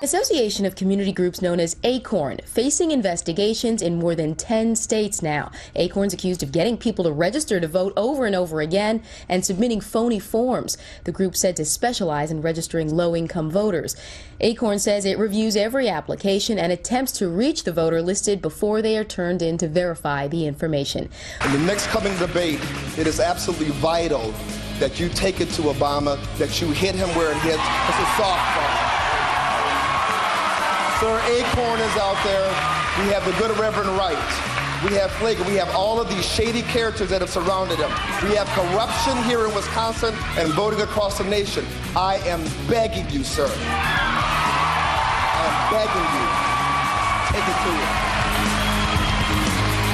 Association of community groups known as Acorn, facing investigations in more than 10 states now. Acorn's accused of getting people to register to vote over and over again and submitting phony forms. The group said to specialize in registering low-income voters. Acorn says it reviews every application and attempts to reach the voter listed before they are turned in to verify the information. In the next coming debate, it is absolutely vital that you take it to Obama, that you hit him where it hits. It's a softball. Sir, Acorn is out there. We have the good Reverend Wright. We have Flager. We have all of these shady characters that have surrounded him. We have corruption here in Wisconsin and voting across the nation. I am begging you, sir. I am begging you. Take it to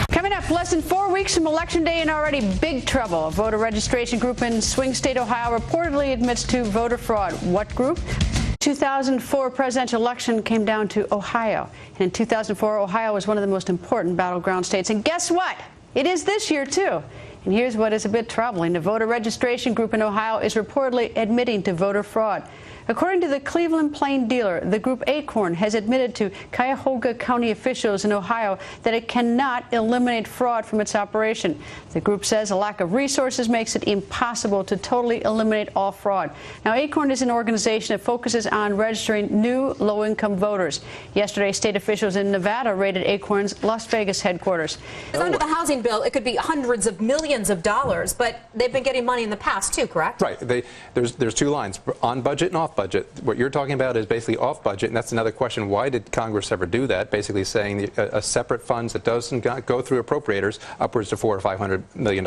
him. Coming up, less than 4 weeks from Election Day and already big trouble. A voter registration group in swing state Ohio reportedly admits to voter fraud. What group? 2004 presidential election came down to Ohio. And in 2004, Ohio was one of the most important battleground states. And guess what? It is this year, too. And here's what is a bit troubling. The voter registration group in Ohio is reportedly admitting to voter fraud. According to the Cleveland Plain Dealer, the group Acorn has admitted to Cuyahoga County officials in Ohio that it cannot eliminate fraud from its operation. The group says a lack of resources makes it impossible to totally eliminate all fraud. Now, Acorn is an organization that focuses on registering new low-income voters. Yesterday, state officials in Nevada raided Acorn's Las Vegas headquarters. Under the housing bill, it could be hundreds of millions of dollars, but they've been getting money in the past, too, correct? Right. There's two lines, on budget and off budget. What you're talking about is basically off budget, and that's another question. Why did Congress ever do that? Basically saying a separate funds that doesn't go through appropriators upwards to $400 or $500 million.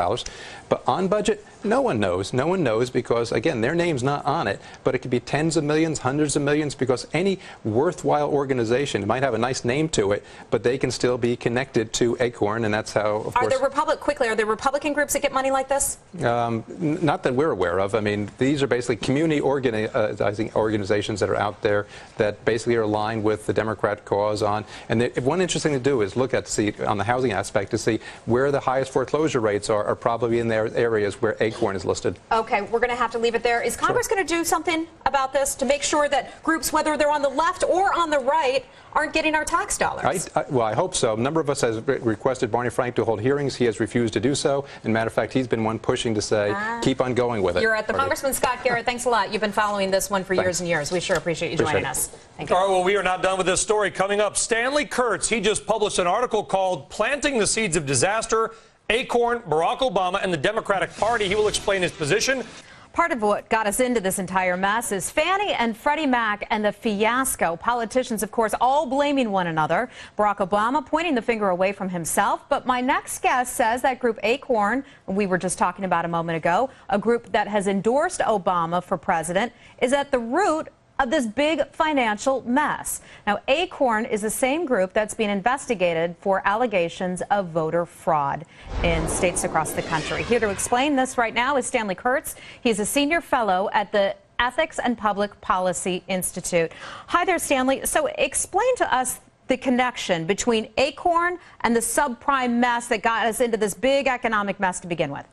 But on budget, no one knows. No one knows because, again, their name's not on it, but it could be tens of millions, hundreds of millions, because any worthwhile organization, it might have a nice name to it, but they can still be connected to Acorn, and that's how, of course. Are there Republican groups that get money like this? Not that we're aware of. I mean, these are basically community organizations that are out there that basically are aligned with the Democrat cause on. And one interesting thing to do is look at, see, on the housing aspect, to see where the highest foreclosure rates are probably in their areas where Acorn is listed. Okay, we're going to have to leave it there. Is Congress going to do something about this to make sure that groups, whether they're on the left or on the right, aren't getting our tax dollars? Well, I hope so. A number of us has requested Barney Frank to hold hearings. He has refused to do so. As a matter of fact, he's been one pushing to say, keep on going with it. You're at the Congressman Scott Garrett. Thanks a lot. You've been following this one for years and years. We sure appreciate you joining us. Thank you. All right, well, we are not done with this story. Coming up, Stanley Kurtz. He just published an article called Planting the Seeds of Disaster, Acorn, Barack Obama, and the Democratic Party. He will explain his position. Part of what got us into this entire mess is Fannie and Freddie Mac and the fiasco. Politicians, of course, all blaming one another. Barack Obama pointing the finger away from himself. But my next guest says that group Acorn, we were just talking about a moment ago, a group that has endorsed Obama for president, is at the root of this big financial mess. Now, Acorn is the same group that's being investigated for allegations of voter fraud in states across the country. Here to explain this right now is Stanley Kurtz. He's a senior fellow at the Ethics and Public Policy Institute. Hi there, Stanley. So explain to us the connection between Acorn and the subprime mess that got us into this big economic mess to begin with.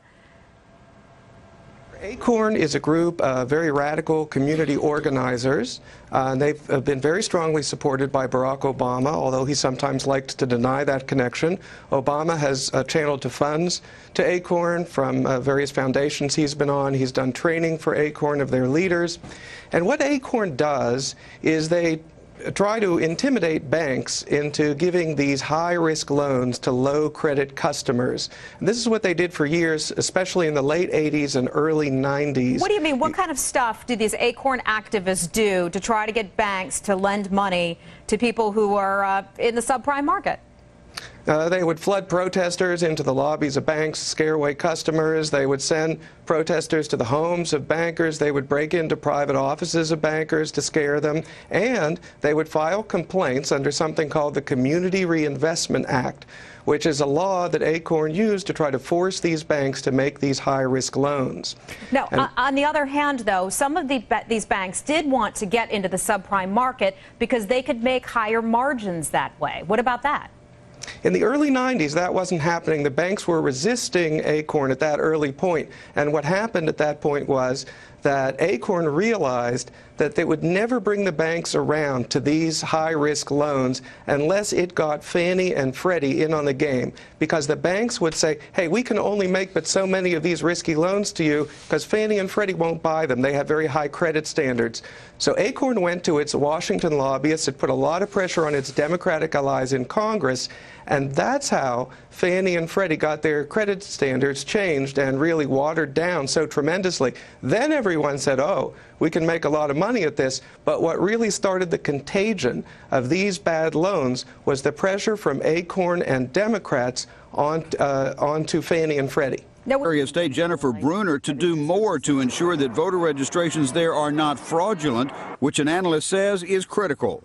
Acorn is a group of very radical community organizers. They've been very strongly supported by Barack Obama, although he sometimes likes to deny that connection. Obama has channeled funds to Acorn from various foundations he's been on. He's done training for Acorn of their leaders. And what Acorn does is they try to intimidate banks into giving these high-risk loans to low-credit customers. And this is what they did for years, especially in the late 80s and early 90s. What do you mean? What kind of stuff do these Acorn activists do to try to get banks to lend money to people who are in the subprime market? They would flood protesters into the lobbies of banks, scare away customers. They would send protesters to the homes of bankers. They would break into private offices of bankers to scare them. And they would file complaints under something called the Community Reinvestment Act, which is a law that Acorn used to try to force these banks to make these high-risk loans. Now, on the other hand, though, some of these banks did want to get into the subprime market because they could make higher margins that way. What about that? In the early 90s, that wasn't happening. The banks were resisting Acorn at that early point. And what happened at that point was that Acorn realized that they would never bring the banks around to these high-risk loans unless it got Fannie and Freddie in on the game, because the banks would say, hey, we can only make but so many of these risky loans to you because Fannie and Freddie won't buy them. They have very high credit standards. So Acorn went to its Washington lobbyists. It put a lot of pressure on its Democratic allies in Congress, and that's how Fannie and Freddie got their credit standards changed and really watered down so tremendously. Then everyone said, oh, we can make a lot of money at this. But what really started the contagion of these bad loans was the pressure from Acorn and Democrats onto Fannie and Freddie. Secretary of State Jennifer Brunner to do more to ensure that voter registrations there are not fraudulent, which an analyst says is critical.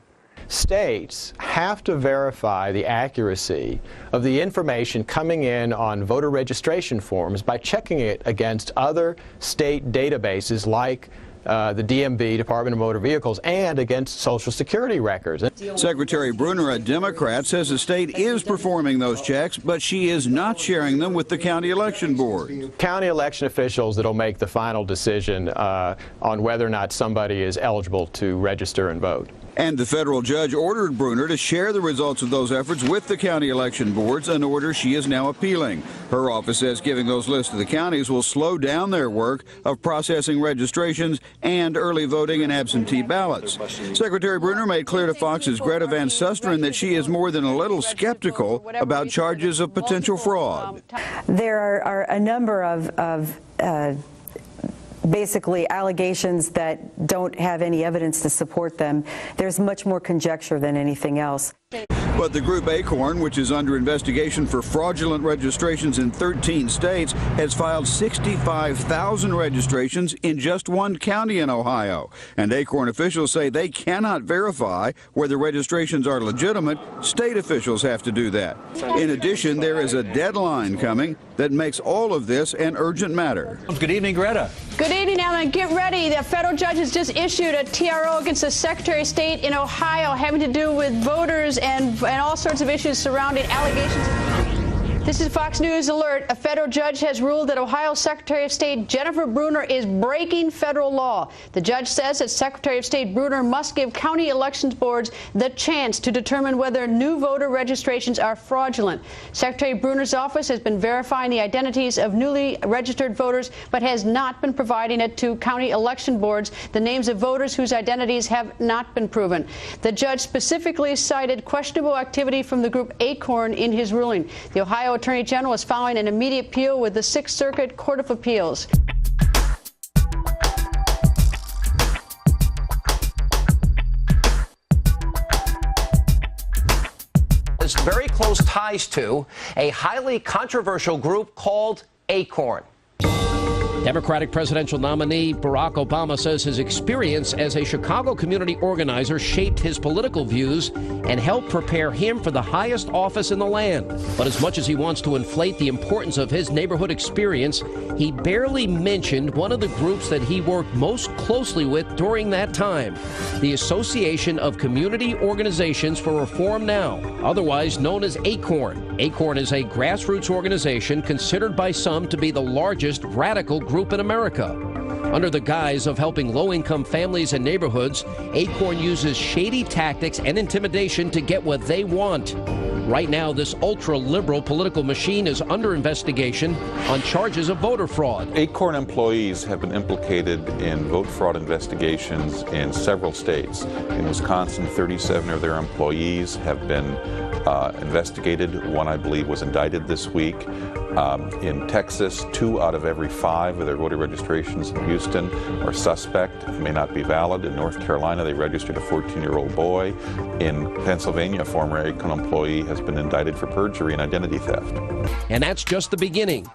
States have to verify the accuracy of the information coming in on voter registration forms by checking it against other state databases like the DMV, Department of Motor Vehicles, and against Social Security records. Secretary Brunner, a Democrat, says the state is performing those checks, but she is not sharing them with the county election board. County election officials that will make the final decision on whether or not somebody is eligible to register and vote. And the federal judge ordered Brunner to share the results of those efforts with the county election boards, an order she is now appealing. Her office says giving those lists to the counties will slow down their work of processing registrations and early voting and absentee ballots. Secretary Brunner made clear to Fox's Greta Van Susteren that she is more than a little skeptical about charges of potential fraud. There are a number of basically allegations that don't have any evidence to support them. There's much more conjecture than anything else. But the group Acorn, which is under investigation for fraudulent registrations in 13 states, has filed 65,000 registrations in just one county in Ohio. And Acorn officials say they cannot verify whether registrations are legitimate. State officials have to do that. In addition, there is a deadline coming that makes all of this an urgent matter. Good evening, Greta. Good evening, Alan. Get ready. The federal judge has just issued a TRO against the Secretary of State in Ohio having to do with voters and all sorts of issues surrounding allegations. This is Fox News Alert. A federal judge has ruled that Ohio Secretary of State Jennifer Brunner is breaking federal law. The judge says that Secretary of State Brunner must give county elections boards the chance to determine whether new voter registrations are fraudulent. Secretary Brunner's office has been verifying the identities of newly registered voters, but has not been providing it to county election boards, the names of voters whose identities have not been proven. The judge specifically cited questionable activity from the group Acorn in his ruling. The Ohio Attorney General is filing an immediate appeal with the Sixth Circuit Court of Appeals. Very close ties to a highly controversial group called Acorn. Democratic presidential nominee Barack Obama says his experience as a Chicago community organizer shaped his political views and helped prepare him for the highest office in the land. But as much as he wants to inflate the importance of his neighborhood experience, he barely mentioned one of the groups that he worked most closely with during that time, the Association of Community Organizations for Reform Now, otherwise known as Acorn. Acorn is a grassroots organization considered by some to be the largest radical group in America. Under the guise of helping low-income families and neighborhoods, Acorn uses shady tactics and intimidation to get what they want. Right now, this ultra-liberal political machine is under investigation on charges of voter fraud. Acorn employees have been implicated in vote fraud investigations in several states. In Wisconsin, 37 of their employees have been investigated. One, I believe, was indicted this week. In Texas, 2 out of every 5 of their voter registrations in Houston are suspect, may not be valid. In North Carolina, they registered a 14-year-old boy. In Pennsylvania, a former Acorn employee has been indicted for perjury and identity theft. And that's just the beginning.